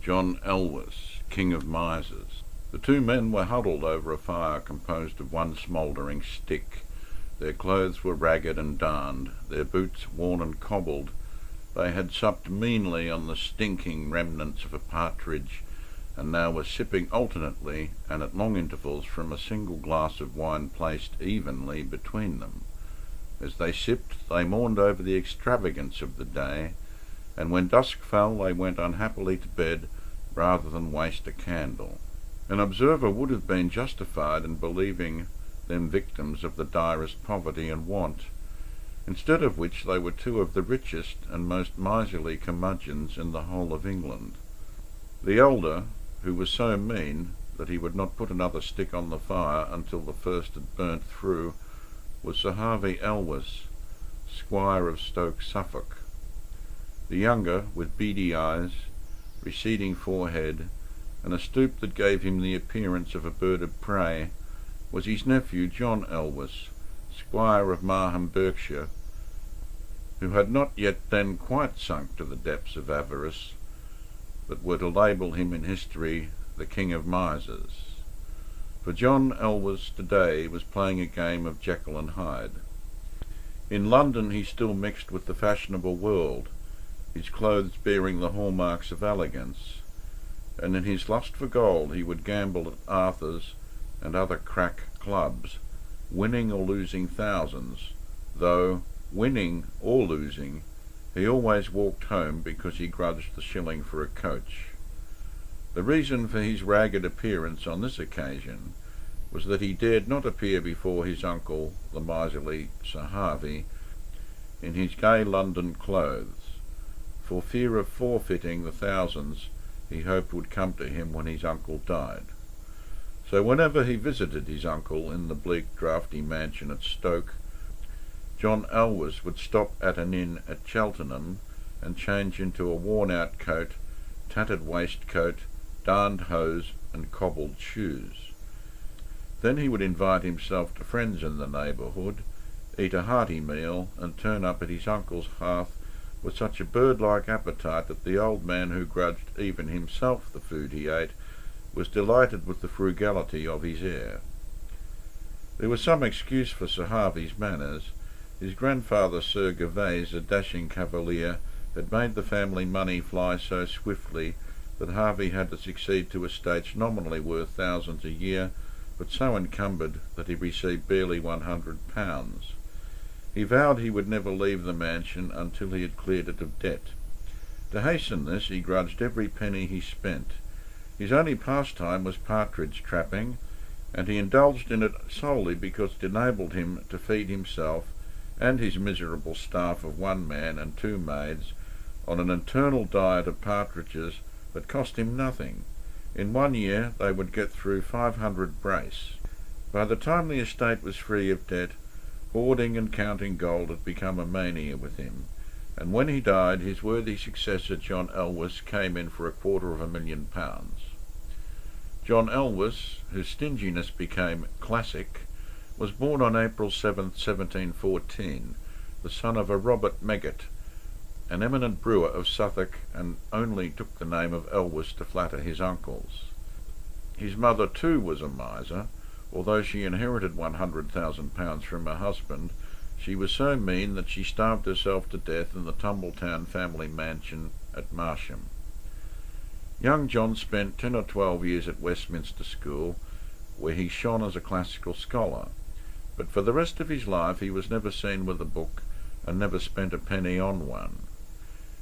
John Elwes, king of misers. The two men were huddled over a fire composed of one smouldering stick. Their clothes were ragged and darned, their boots worn and cobbled. They had supped meanly on the stinking remnants of a partridge, and now were sipping alternately and at long intervals from a single glass of wine placed evenly between them. As they sipped, they mourned over the extravagance of the day, and when dusk fell they went unhappily to bed rather than waste a candle. An observer would have been justified in believing them victims of the direst poverty and want, instead of which they were two of the richest and most miserly curmudgeons in the whole of England. The elder, who was so mean that he would not put another stick on the fire until the first had burnt through, was Sir Harvey Elwes, Squire of Stoke, Suffolk. The younger, with beady eyes, receding forehead, and a stoop that gave him the appearance of a bird of prey, was his nephew John Elwes, Squire of Marham, Berkshire, who had not yet then quite sunk to the depths of avarice, but were to label him in history the King of Misers. For John Elwes today was playing a game of Jekyll and Hyde. In London he still mixed with the fashionable world, his clothes bearing the hallmarks of elegance, and in his lust for gold he would gamble at Arthur's and other crack clubs, winning or losing thousands, though, winning or losing, he always walked home because he grudged the shilling for a coach. The reason for his ragged appearance on this occasion was that he dared not appear before his uncle, the miserly Sir Harvey, in his gay London clothes, for fear of forfeiting the thousands he hoped would come to him when his uncle died. So whenever he visited his uncle in the bleak draughty mansion at Stoke, John Elwes would stop at an inn at Cheltenham and change into a worn-out coat, tattered waistcoat, darned hose, and cobbled shoes. Then he would invite himself to friends in the neighbourhood, eat a hearty meal, and turn up at his uncle's hearth with such a bird-like appetite that the old man, who grudged even himself the food he ate, was delighted with the frugality of his heir. There was some excuse for Sir Harvey's manners. His grandfather, Sir Gervase, a dashing cavalier, had made the family money fly so swiftly that Harvey had to succeed to estates nominally worth thousands a year, but so encumbered that he received barely £100. He vowed he would never leave the mansion until he had cleared it of debt. To hasten this, he grudged every penny he spent. His only pastime was partridge trapping, and he indulged in it solely because it enabled him to feed himself and his miserable staff of one man and two maids on an eternal diet of partridges that cost him nothing. In 1 year they would get through 500 brace. By the time the estate was free of debt, hoarding and counting gold had become a mania with him, and when he died his worthy successor John Elwes came in for £250,000. John Elwes, whose stinginess became classic, was born on April 7, 1714, the son of a Robert Megget, an eminent brewer of Suffolk, and only took the name of Elwes to flatter his uncles. His mother too was a miser. Although she inherited £100,000 from her husband, she was so mean that she starved herself to death in the Tumbletown family mansion at Marsham. Young John spent 10 or 12 years at Westminster School, where he shone as a classical scholar, but for the rest of his life he was never seen with a book and never spent a penny on one.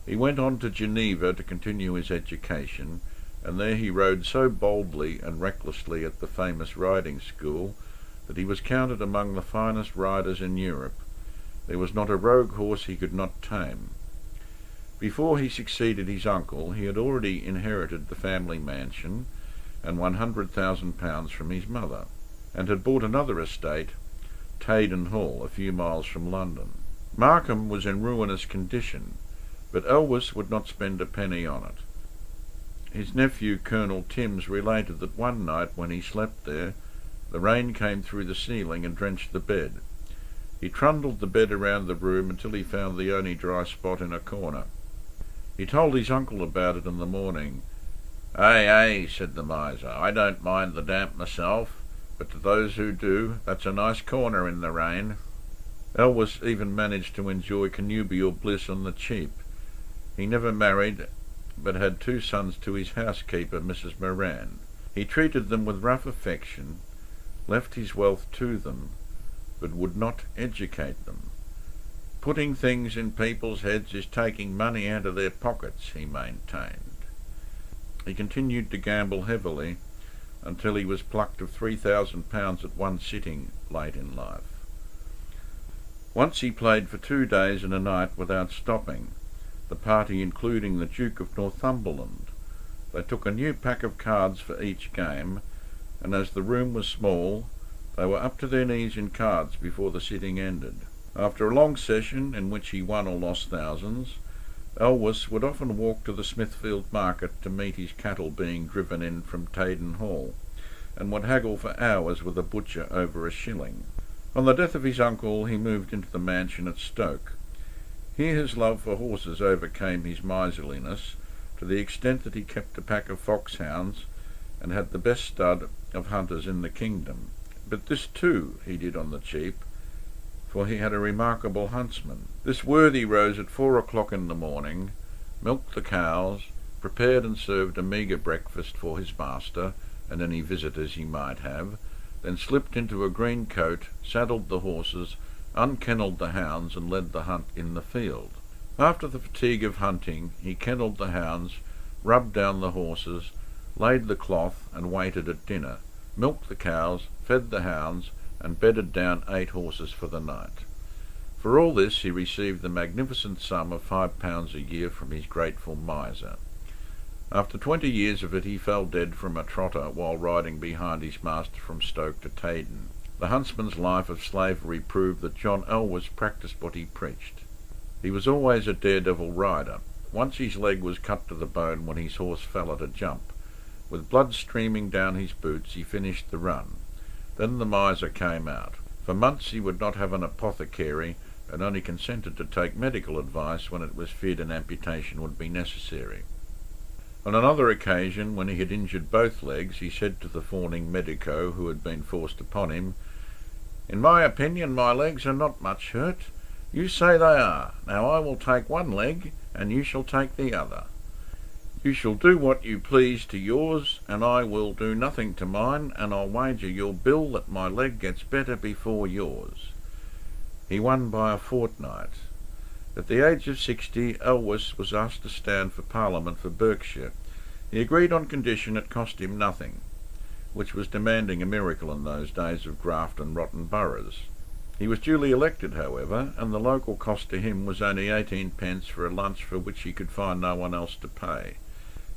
He went on to Geneva to continue his education, and there he rode so boldly and recklessly at the famous riding school that he was counted among the finest riders in Europe. There was not a rogue horse he could not tame. Before he succeeded his uncle, he had already inherited the family mansion and £100,000 from his mother, and had bought another estate, Tayden Hall, a few miles from London. Markham was in ruinous condition, but Elwes would not spend a penny on it. His nephew Colonel Timms related that one night when he slept there, the rain came through the ceiling and drenched the bed. He trundled the bed around the room until he found the only dry spot in a corner. He told his uncle about it in the morning, "Ay, ay," said the miser, "I don't mind the damp myself, but to those who do, that's a nice corner in the rain." Elwes even managed to enjoy connubial bliss on the cheap. He never married, but had 2 sons to his housekeeper, Mrs. Moran. He treated them with rough affection, left his wealth to them, but would not educate them. "Putting things in people's heads is taking money out of their pockets," he maintained. He continued to gamble heavily until he was plucked of £3,000 at one sitting late in life. Once he played for 2 days and a night without stopping, the party including the Duke of Northumberland. They took a new pack of cards for each game, and as the room was small, they were up to their knees in cards before the sitting ended. After a long session, in which he won or lost thousands, Elwes would often walk to the Smithfield market to meet his cattle being driven in from Taden Hall, and would haggle for hours with a butcher over a shilling. On the death of his uncle, he moved into the mansion at Stoke. Here his love for horses overcame his miserliness, to the extent that he kept a pack of foxhounds and had the best stud of hunters in the kingdom. But this too he did on the cheap, for he had a remarkable huntsman. This worthy rose at 4 o'clock in the morning, milked the cows, prepared and served a meagre breakfast for his master and any visitors he might have, then slipped into a green coat, saddled the horses, unkennelled the hounds, and led the hunt in the field. After the fatigue of hunting, he kennelled the hounds, rubbed down the horses, laid the cloth, and waited at dinner, milked the cows, fed the hounds, and bedded down 8 horses for the night. For all this he received the magnificent sum of £5 a year from his grateful miser. After 20 years of it he fell dead from a trotter while riding behind his master from Stoke to Taden. The huntsman's life of slavery proved that John Elwes practised what he preached. He was always a daredevil rider. Once his leg was cut to the bone when his horse fell at a jump. With blood streaming down his boots, he finished the run. Then the miser came out. For months he would not have an apothecary, and only consented to take medical advice when it was feared an amputation would be necessary. On another occasion, when he had injured both legs, he said to the fawning medico who had been forced upon him, "In my opinion my legs are not much hurt. You say they are. Now I will take one leg, and you shall take the other. You shall do what you please to yours, and I will do nothing to mine, and I'll wager your bill that my leg gets better before yours." He won by a fortnight. At the age of 60, Elwes was asked to stand for Parliament for Berkshire. He agreed on condition it cost him nothing, which was demanding a miracle in those days of graft and rotten boroughs. He was duly elected, however, and the local cost to him was only 18p for a lunch for which he could find no one else to pay.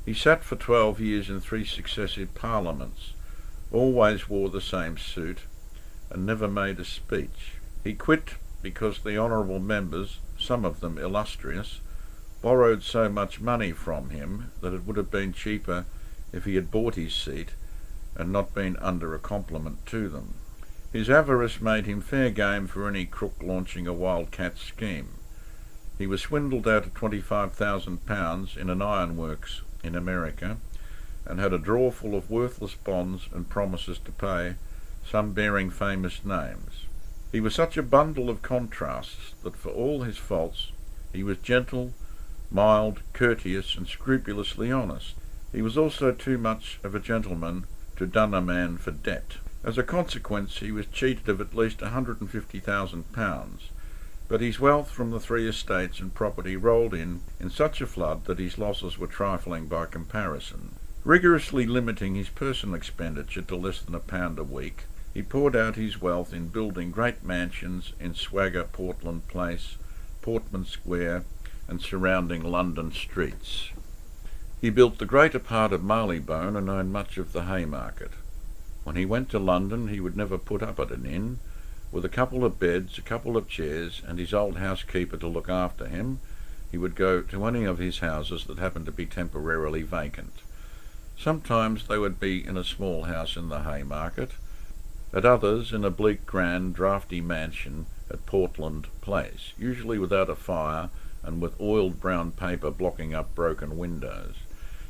He sat for 12 years in 3 successive parliaments, always wore the same suit, and never made a speech. He quit because the honourable members, some of them illustrious, borrowed so much money from him that it would have been cheaper if he had bought his seat and not been under a compliment to them. His avarice made him fair game for any crook launching a wildcat scheme. He was swindled out of £25,000 in an ironworks in America, and had a drawer full of worthless bonds and promises to pay, some bearing famous names. He was such a bundle of contrasts that for all his faults he was gentle, mild, courteous, and scrupulously honest. He was also too much of a gentleman to dun a man for debt. As a consequence he was cheated of at least £150,000, but his wealth from the 3 estates and property rolled in such a flood that his losses were trifling by comparison. Rigorously limiting his personal expenditure to less than £1 a week, he poured out his wealth in building great mansions in Swagger, Portland Place, Portman Square, and surrounding London streets. He built the greater part of Marylebone and owned much of the Haymarket. When he went to London he would never put up at an inn. With a couple of beds, a couple of chairs, and his old housekeeper to look after him, he would go to any of his houses that happened to be temporarily vacant. Sometimes they would be in a small house in the Haymarket, at others in a bleak, grand, draughty mansion at Portland Place, usually without a fire and with oiled brown paper blocking up broken windows.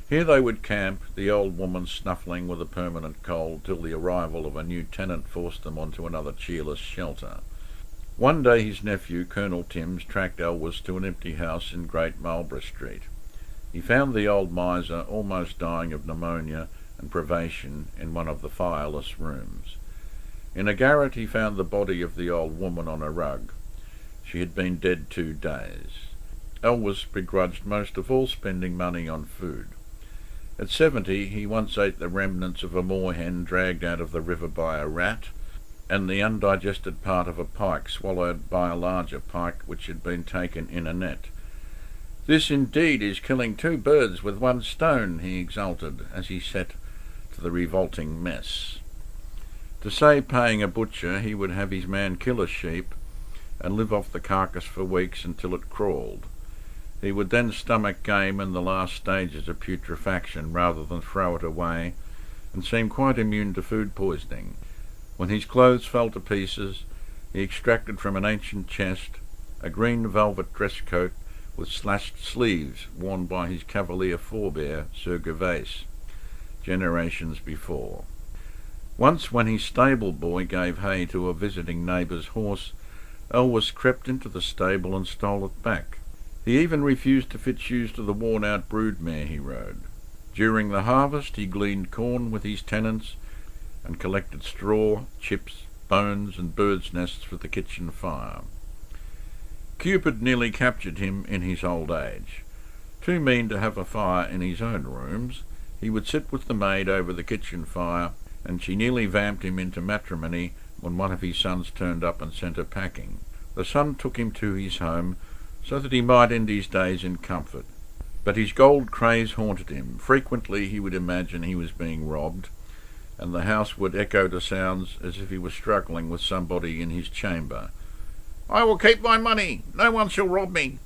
Here they would camp, the old woman snuffling with a permanent cold, till the arrival of a new tenant forced them onto another cheerless shelter. One day his nephew, Colonel Timms, tracked Elwes to an empty house in Great Marlborough Street. He found the old miser almost dying of pneumonia and privation in one of the fireless rooms. In a garret he found the body of the old woman on a rug. She had been dead 2 days. Elwes begrudged most of all spending money on food. At 70 he once ate the remnants of a moorhen dragged out of the river by a rat, and the undigested part of a pike swallowed by a larger pike which had been taken in a net. "This indeed is killing 2 birds with 1 stone," he exulted as he set to the revolting mess. To save paying a butcher, he would have his man kill a sheep and live off the carcass for weeks until it crawled. He would then stomach game in the last stages of putrefaction rather than throw it away, and seem quite immune to food poisoning. When his clothes fell to pieces, he extracted from an ancient chest a green velvet dress coat with slashed sleeves worn by his cavalier forebear, Sir Gervase, generations before. Once, when his stable boy gave hay to a visiting neighbour's horse, Elwes crept into the stable and stole it back. He even refused to fit shoes to the worn-out broodmare he rode. During the harvest he gleaned corn with his tenants and collected straw, chips, bones and birds' nests for the kitchen fire. Cupid nearly captured him in his old age. Too mean to have a fire in his own rooms, he would sit with the maid over the kitchen fire, and she nearly vamped him into matrimony when one of his sons turned up and sent her packing. The son took him to his home so that he might end his days in comfort. But his gold craze haunted him. Frequently he would imagine he was being robbed, and the house would echo to sounds as if he was struggling with somebody in his chamber. "I will keep my money! No one shall rob me!"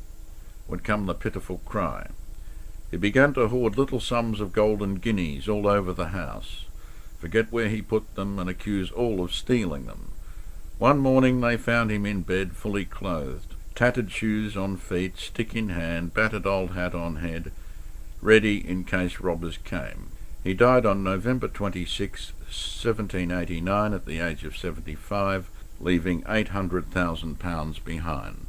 would come the pitiful cry. He began to hoard little sums of golden guineas all over the house, forget where he put them, and accuse all of stealing them. One morning they found him in bed, fully clothed, tattered shoes on feet, stick in hand, battered old hat on head, ready in case robbers came. He died on November 26, 1789, at the age of 75, leaving £800,000 behind.